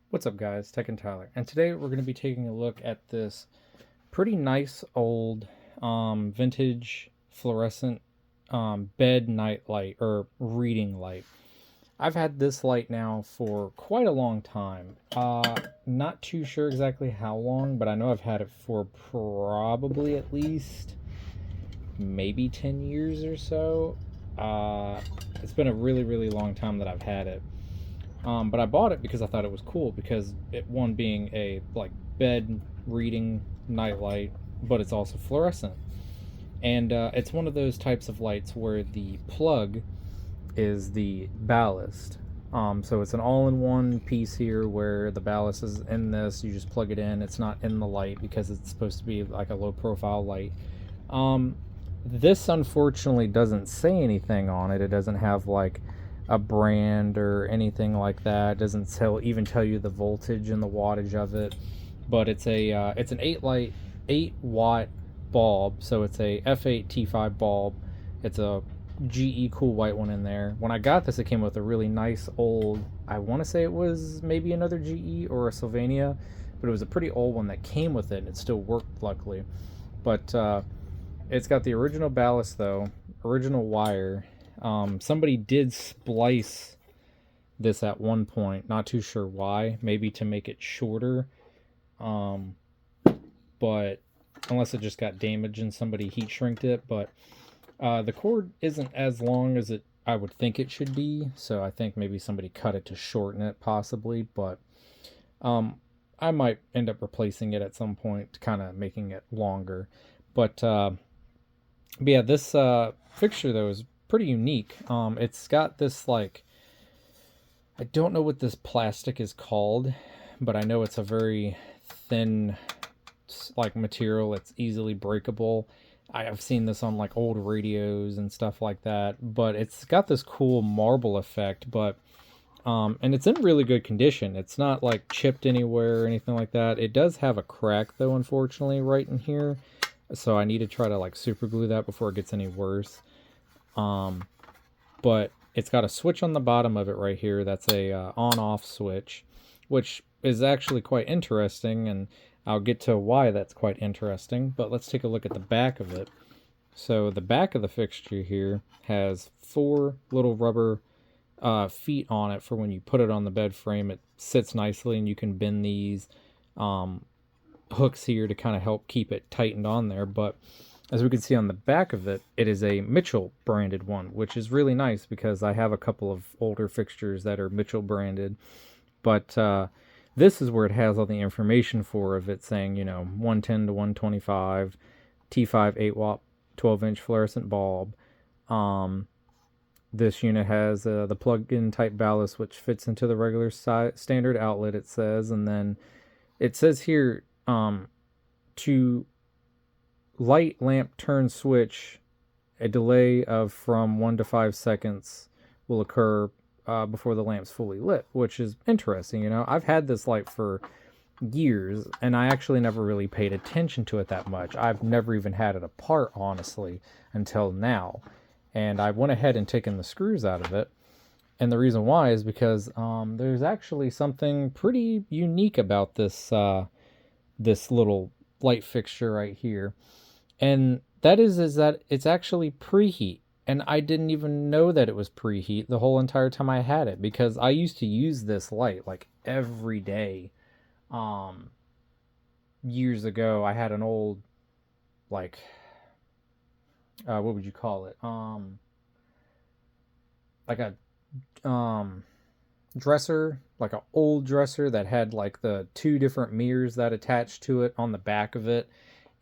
What's up, guys? Tech and Tyler, and today we're going to be taking a look at this pretty nice old vintage fluorescent bed night light or reading light. I've had this light now for quite a long time. Not too sure exactly how long, but I know I've had it for probably at least maybe 10 years or so. It's been a really long time that I've had it. But I bought it because I thought it was cool because one being a like bed reading nightlight, but it's also fluorescent, and it's one of those types of lights where the plug is the ballast. So it's an all-in-one piece here where the ballast is in this. You just plug it in. It's not in the light because it's supposed to be like a low-profile light. Um, this unfortunately doesn't say anything on it. It doesn't have like a brand or anything like that. It doesn't even tell you the voltage and the wattage of it. But it's an 8 watt bulb, so it's a F8T5 bulb. It's a GE cool white one in there. When I got this, it came with a really nice old, I want to say it was maybe another GE or a Sylvania, but it was a pretty old one that came with it, and it still worked, luckily. But it's got the original ballast, though, original wire. Somebody did splice this at one point, not too sure why, maybe to make it shorter. Um, but unless it just got damaged and somebody heat shrinked it, but the cord isn't as long as I would think it should be, so I think maybe somebody cut it to shorten it, possibly. But um, I might end up replacing it at some point, kind of making it longer. But yeah, this fixture though is pretty unique. It's got this like, I don't know what this plastic is called, but I know it's a very thin like material. It's easily breakable. I've seen this on like old radios and stuff like that, but it's got this cool marble effect. But and it's in really good condition. It's not like chipped anywhere or anything like that. It does have a crack though, unfortunately, right in here. So I need to try to like super glue that before it gets any worse. Um, but it's got a switch on the bottom of it right here. That's a on-off switch, which is actually quite interesting, and I'll get to why that's quite interesting. But let's take a look at the back of it. So the back of the fixture here has 4 little rubber feet on it for when you put it on the bed frame. It sits nicely, and you can bend these hooks here to kind of help keep it tightened on there. But as we can see on the back of it, it is a Mitchell branded one, which is really nice because I have a couple of older fixtures that are Mitchell branded. But this is where it has all the information for of it saying, 110 to 125, T5 8 watt 12-inch fluorescent bulb. This unit has the plug-in type ballast, which fits into the regular standard outlet, it says. And then it says here, to light lamp turn switch, a delay of from 1 to 5 seconds will occur before the lamp's fully lit, which is interesting. I've had this light for years, and I actually never really paid attention to it that much. I've never even had it apart, honestly, until now. And I went ahead and taken the screws out of it. And the reason why is because there's actually something pretty unique about this little light fixture right here. And that is that it's actually preheat. And I didn't even know that it was preheat the whole entire time I had it, because I used to use this light like every day. Years ago, I had an old, like, what would you call it? Like a dresser, like an old dresser that had like the 2 different mirrors that attached to it on the back of it.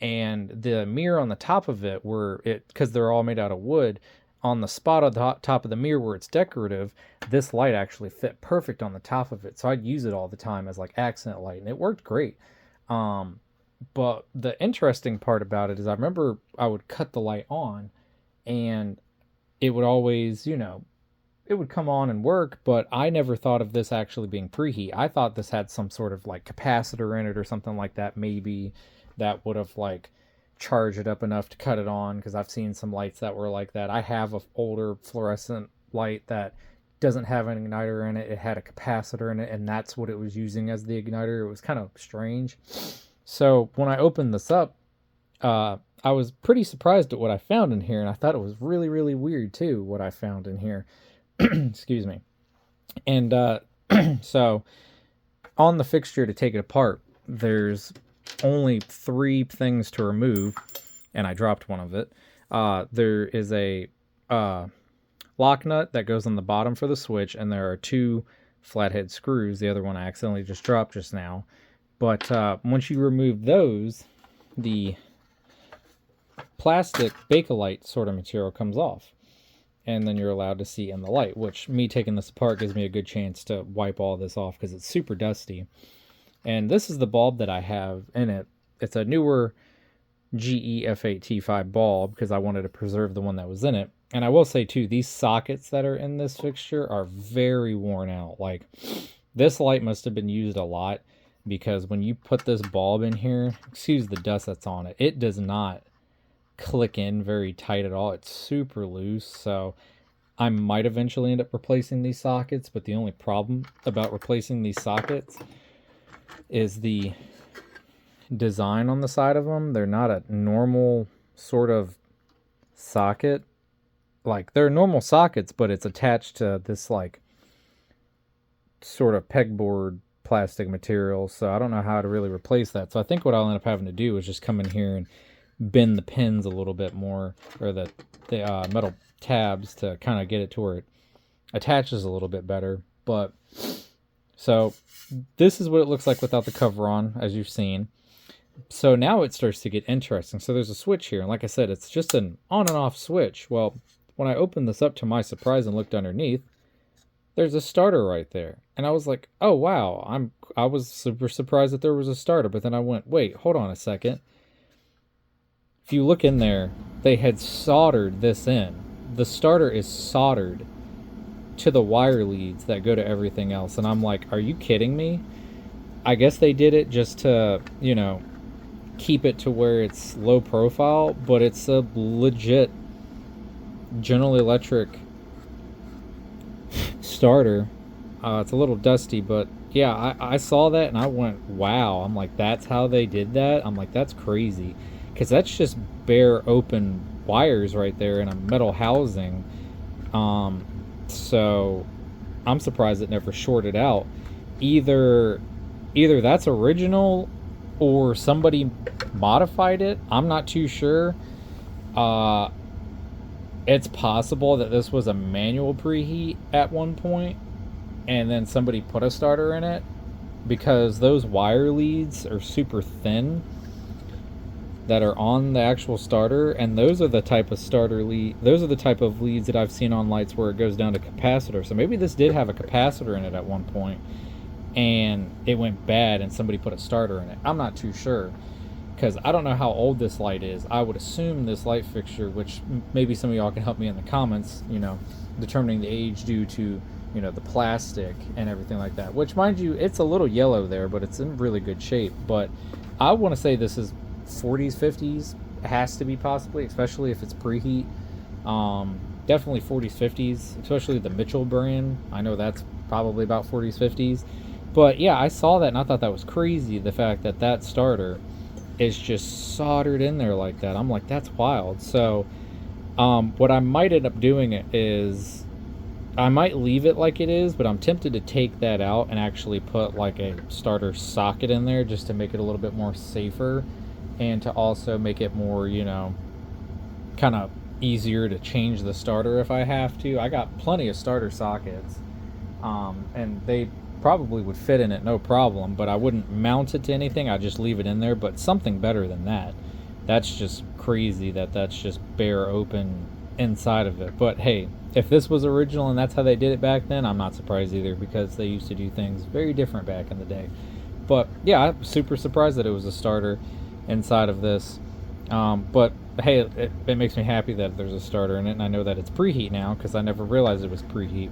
And the mirror on the top of it, because they're all made out of wood, on the spot on the top of the mirror where it's decorative, this light actually fit perfect on the top of it. So I'd use it all the time as like accent light, and it worked great. But the interesting part about it is I remember I would cut the light on, and it would always, it would come on and work, but I never thought of this actually being preheat. I thought this had some sort of like capacitor in it or something like that, maybe, that would have like charged it up enough to cut it on, because I've seen some lights that were like that. I have an older fluorescent light that doesn't have an igniter in it. It had a capacitor in it, and that's what it was using as the igniter. It was kind of strange. So when I opened this up, I was pretty surprised at what I found in here, and I thought it was really, really weird too, what I found in here. Excuse me. And so on the fixture to take it apart, there's only 3 things to remove, and I dropped one of it. There is a lock nut that goes on the bottom for the switch, and there are 2 flathead screws. The other one I accidentally just dropped just now. But once you remove those, the plastic Bakelite sort of material comes off, and then you're allowed to see in the light, which me taking this apart gives me a good chance to wipe all this off because it's super dusty. And this is the bulb that I have in it. It's a newer GE F8T5 bulb because I wanted to preserve the one that was in it. And I will say too, these sockets that are in this fixture are very worn out. Like, this light must have been used a lot, because when you put this bulb in here, excuse the dust that's on it, it does not click in very tight at all. It's super loose. So I might eventually end up replacing these sockets, but the only problem about replacing these sockets is the design on the side of them. They're not a normal sort of socket. Like, they're normal sockets, but it's attached to this like sort of pegboard plastic material. So I don't know how to really replace that. So I think what I'll end up having to do is just come in here and bend the pins a little bit more, or the metal tabs, to kind of get it to where it attaches a little bit better. But so this is what it looks like without the cover on, as you've seen. So now it starts to get interesting. So there's a switch here, and like I said, it's just an on and off switch. Well, when I opened this up, to my surprise, and looked underneath, there's a starter right there. And I was like, oh wow, I was super surprised that there was a starter. But then I went, wait, hold on a second. If you look in there, they had soldered this in. The starter is soldered to the wire leads that go to everything else. And I'm like, are you kidding me? I guess they did it just to, you know, keep it to where it's low profile, but it's a legit General Electric starter. It's a little dusty, but yeah, I saw that and I went, wow. I'm like, that's how they did that? I'm like, that's crazy. Because that's just bare open wires right there in a metal housing. So I'm surprised it never shorted out. Either that's original or somebody modified it. I'm not too sure. It's possible that this was a manual preheat at one point, and then somebody put a starter in it, because those wire leads are super thin that are on the actual starter, and those are the type of leads that I've seen on lights where it goes down to capacitor. So maybe this did have a capacitor in it at one point, and it went bad and somebody put a starter in it. I'm not too sure, because I don't know how old this light is. I would assume this light fixture, which maybe some of y'all can help me in the comments, you know, determining the age due to, you know, the plastic and everything like that, which, mind you, it's a little yellow there, but it's in really good shape. But I want to say this is 40s, 50s. It has to be, possibly, especially if it's preheat. Definitely 40s, 50s, especially the Mitchell brand. I know that's probably about 40s, 50s. But yeah, I saw that and I thought that was crazy, the fact that that starter is just soldered in there like that. I'm like, that's wild. So what I might end up doing is I might leave it like it is, but I'm tempted to take that out and actually put like a starter socket in there, just to make it a little bit more safer, and to also make it more, you know, kind of easier to change the starter if I have to. I got plenty of starter sockets, and they probably would fit in it no problem, but I wouldn't mount it to anything. I'd just leave it in there. But something better than that. That's just crazy that that's just bare open inside of it. But hey, if this was original and that's how they did it back then, I'm not surprised either, because they used to do things very different back in the day. But yeah, I'm super surprised that it was a starter inside of this. But hey, it makes me happy that there's a starter in it, and I know that it's preheat now, because I never realized it was preheat.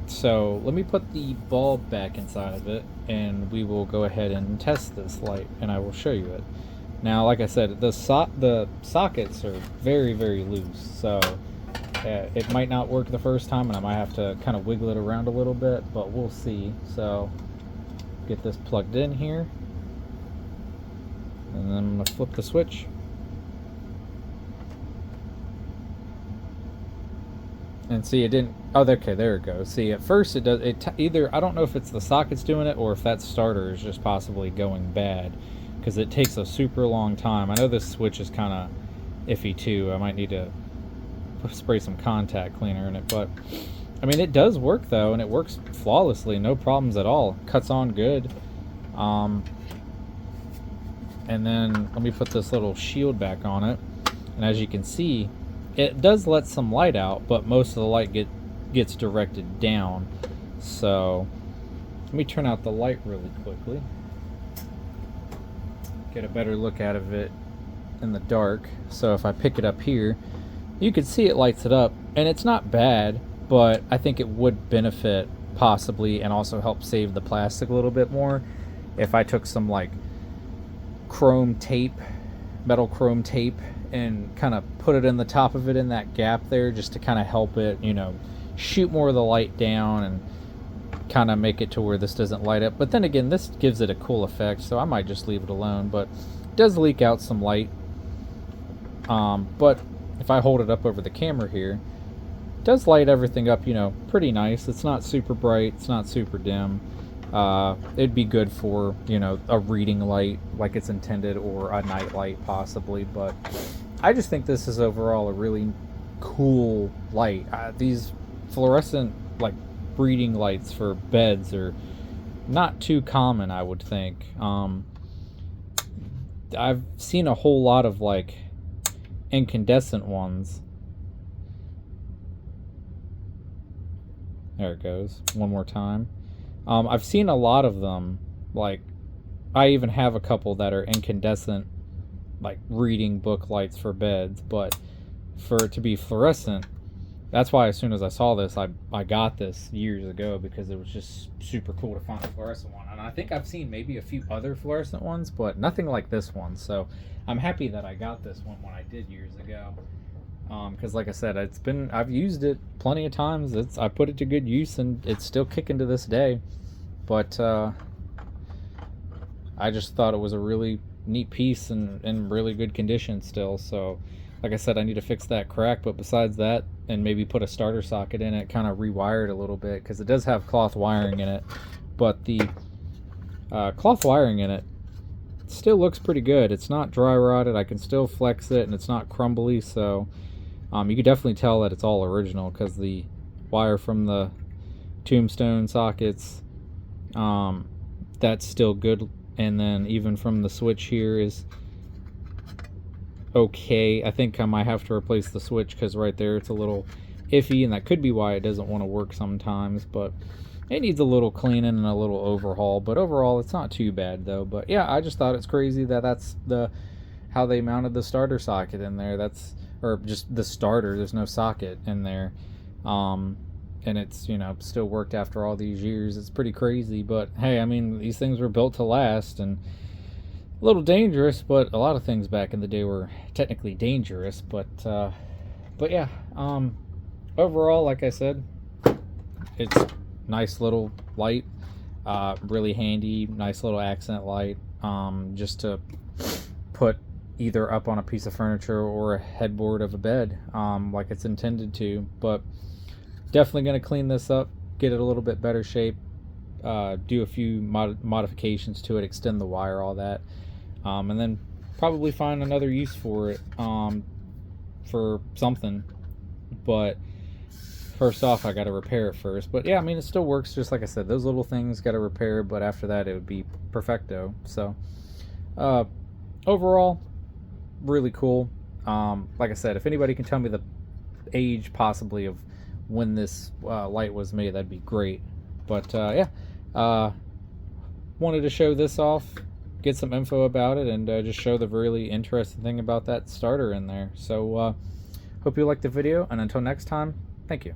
So let me put the bulb back inside of it, and we will go ahead and test this light, and I will show you it. Now, like I said, the sockets are very, very loose, so It might not work the first time, and I might have to kind of wiggle it around a little bit, but we'll see. So get this plugged in here, and then I'm going to flip the switch. And see, it didn't. Oh, okay, there it goes. See, at first it does. Either I don't know if it's the socket's doing it or if that starter is just possibly going bad, because it takes a super long time. I know this switch is kind of iffy too. I might need to spray some contact cleaner in it, but I mean, it does work though, and it works flawlessly, no problems at all. Cuts on good. And then let me put this little shield back on it, and as you can see, it does let some light out, but most of the light gets directed down. So let me turn out the light really quickly, get a better look out of it in the dark. So if I pick it up here, you can see it lights it up, and it's not bad, but I think it would benefit possibly and also help save the plastic a little bit more if I took some like chrome tape, metal chrome tape, and kind of put it in the top of it in that gap there, just to kind of help it, you know, shoot more of the light down and kind of make it to where this doesn't light up. But then again, this gives it a cool effect, so I might just leave it alone. But it does leak out some light. But if I hold it up over the camera here, it does light everything up, you know, pretty nice. It's not super bright, it's not super dim. It'd be good for, you know, a reading light like it's intended, or a night light possibly. But I just think this is overall a really cool light. These fluorescent like reading lights for beds are not too common, I would think. I've seen a whole lot of like incandescent ones. There it goes, one more time. I've seen a lot of them, like I even have a couple that are incandescent like reading book lights for beds, but for it to be fluorescent, that's why as soon as I saw this, I got this years ago, because it was just super cool to find a fluorescent one. And I think I've seen maybe a few other fluorescent ones, but nothing like this one. So I'm happy that I got this one when I did years ago. Because like I said, I've used it plenty of times. I put it to good use, and it's still kicking to this day. But I just thought it was a really neat piece and in really good condition still. So like I said, I need to fix that crack, but besides that, and maybe put a starter socket in it, kind of rewire it a little bit, because it does have cloth wiring in it. But the cloth wiring in it still looks pretty good. It's not dry rotted. I can still flex it, and it's not crumbly. So you can definitely tell that it's all original, because the wire from the tombstone sockets, that's still good. And then even from the switch here is okay. I think I might have to replace the switch, because right there it's a little iffy, and that could be why it doesn't want to work sometimes. But it needs a little cleaning and a little overhaul. But overall, it's not too bad though. But yeah, I just thought it's crazy that that's how they mounted the starter socket in there. Or just the starter. There's no socket in there. And it's, you know, still worked after all these years. It's pretty crazy. But hey, I mean, these things were built to last, and a little dangerous, but a lot of things back in the day were technically dangerous. But yeah, overall, like I said, it's nice little light, really handy, nice little accent light, just to put either up on a piece of furniture or a headboard of a bed, like it's intended to. But definitely going to clean this up, get it a little bit better shape, do a few modifications to it, extend the wire, all that, and then probably find another use for it, for something. But first off, I got to repair it first. But yeah, I mean, it still works, just like I said. Those little things got to repair, but after that, it would be perfecto. So overall, really cool. Like I said, if anybody can tell me the age possibly of when this light was made, that'd be great. But yeah, wanted to show this off, get some info about it, and just show the really interesting thing about that starter in there. So hope you liked the video, and until next time, thank you.